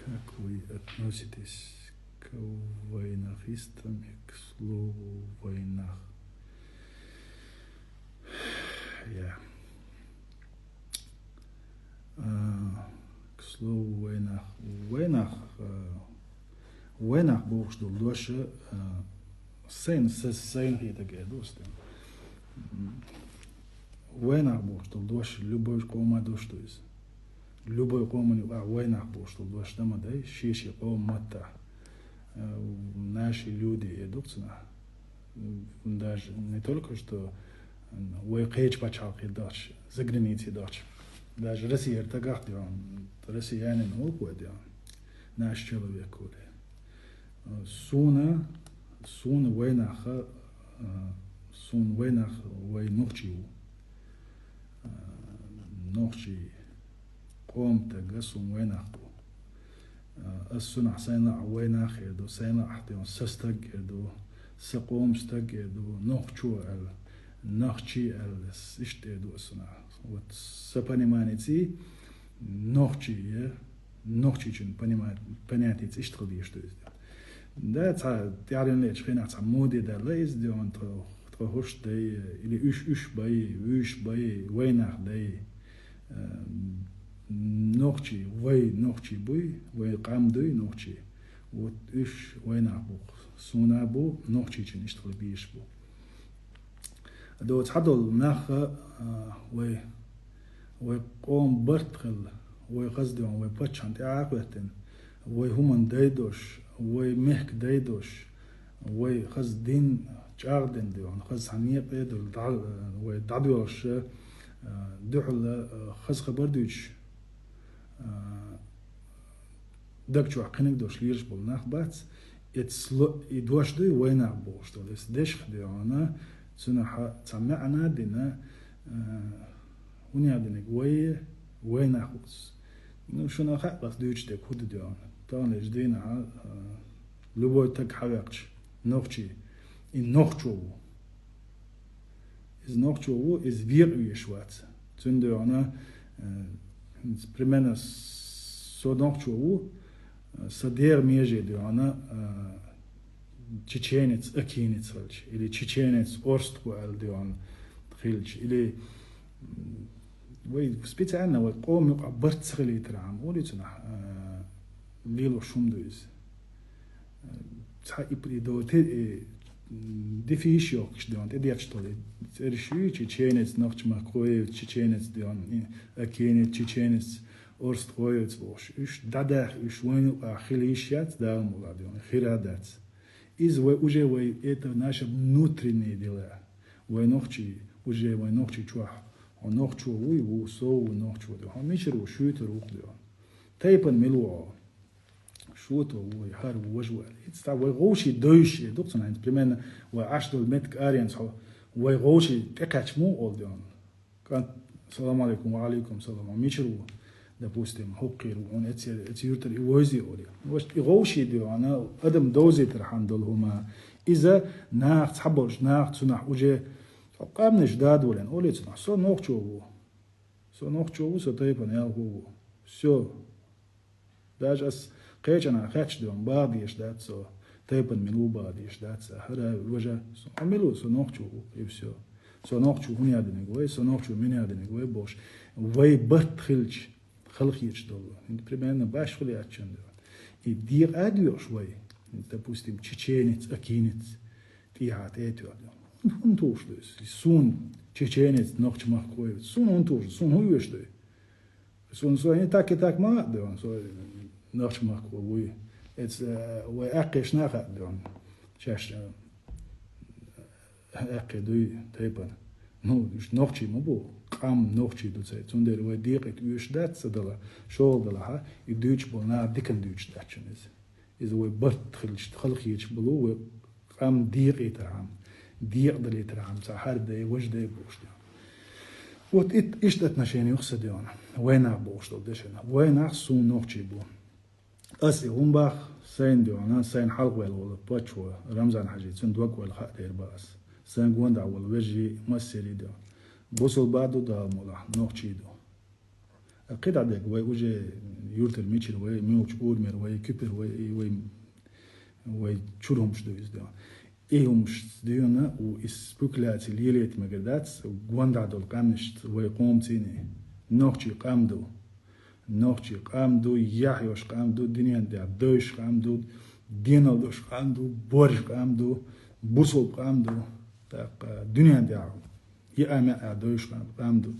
Как вы относитесь к войнахистам и к слову войнах? К слову войнах. Войнах бог что дольше сын хитаге достым. Войнах бог что дольше любой кома дошту из. Любой кома войнах бог что дольше дома да шиши комата. Наши люди идут даже не только что войкеч пачалки дачь, за границей дачь. Даже Россия так делает, россияне науку делают, наш человек уже. Суна войнах войнухчиу, нухчи комта гасун войнаху. السنة سينا وينا خيدو سينا أحتيون سستجدو سقوم استجدو نخشو نخشي استجدو السنة وتسبني مانيتي نخشي جن بنياتي تشتغل يشتوز ده تعرفين ليش خينا تعمودي ده ليز ده أنت تروحش ده اللي إيش باي وينах ده نوخشي نوخشي بوي وقام دوي نوخشي وإيش وين أبوك سونا بو نوخشي جن يشتغل بيش بو دو تحدل ناخ وقوم برتخل وقصدهم وبتشان تعاقبتن وهم دايدوش ومهك دايدوش وقصدين جاردن ديون قصد حنيق يدل ودعدوش دحل خز خبردوش دكتور عقنك دوش ليرش بالناخ بات يدوش دي وينах بوش دول اس دش خديانا تسنح تسمعنا دينا ونيا دينك وينах بوس نو شنو خاقص دوش دك هود ديانا تانج دينا لبوي تك حواقش نوخشي in nochchowu is nochchowu is wiruyeshwat tsundeana примерно со nochchowu садер меже деана чеченец акинец или чеченец орстку алдеан خلج или وي специально вот قوم برتسخلي ترام وليتنا ليلو شومدوز تحقق دوت دفيشيو كشدون تديرشتولي ترشي чеченец نوخчма кое чеченец деан акинец чеченец орст коец бош иш дадах иш войну ахилишят да муладион хирадат из уже это наши внутренние дела войнохчи уже войнохчи чуа он нохчу у со нохчу да мишру шутер ухдеон тайпан милуа شوتو ويحار ووجوه يتستع ويغوشي دوشي دوكسون عند بريمانا وعشدو المتك آريانس ويغوشي تكاتش مو أولديون كان السلام عليكم وعليكم السلام ميشرو допустим حقير وون اتسيرتر يوزي أولي وش يغوشي ديو أنا أدم دوزي ترحان دول هما إذا ناخ تحبوش ناخ تسنح وجه قامنش دادولين أولي تسنح سو نوخشو سو تايبان يال هو سو داج أس قيجنا خاتش دون باديش دات سو تايبن ملو باديش دات هذا الوجه عملوا سو نوخشو يبسو سو نوخشو هني هذا نقول سو نوخشو من هذا نقول بوش وي بط خلخيش دول انت примерно باش خلي اتشن يدير اديو شوي допустим чеченец акинец тиат эту он тоже сун чеченец нохчмах кой сун он тоже сун хуй что сун so не так и так ма да он so نخشمك ووي it's وأقيش ناخد دون شاش أقي دوي تيبان نو مش نخشي مبو قام نخشي دو سي تندر وديقت ويش دات سدلا شغل دلا ها يدوش بلنا ديكن دوش داتشن إذا وبرت خلقيش بلو قام ديقي ترعم ديق دلي ترعم سحر دي وش دي بوش دي وت إيش دات نشيني يخصد ديون وينах بوش دو دشنا وينach سون نخشي بو أسي همباخ سين ديوانا سين حلق ولا باتشوا رمزان حاجة سين دوق ولا خاء دير باس سين قوند أول وجي مسيري ديوان بوصل بعده دا مولا نوخشي دو قيد عدك وجه يورتر ميتشل ميوش أورمر كوبر وشورهم شدو يزدون إيهم شدونا وإسبوكلات ليليت مقدات وغواندعدو القامنشت قومتيني نوخشي قامدو يحيوش قامدو دنيا دع دوش قامدو دينالدوش قامدو بورش قامدو بوصل قامدو دنيا دع يأمع دوش قامدو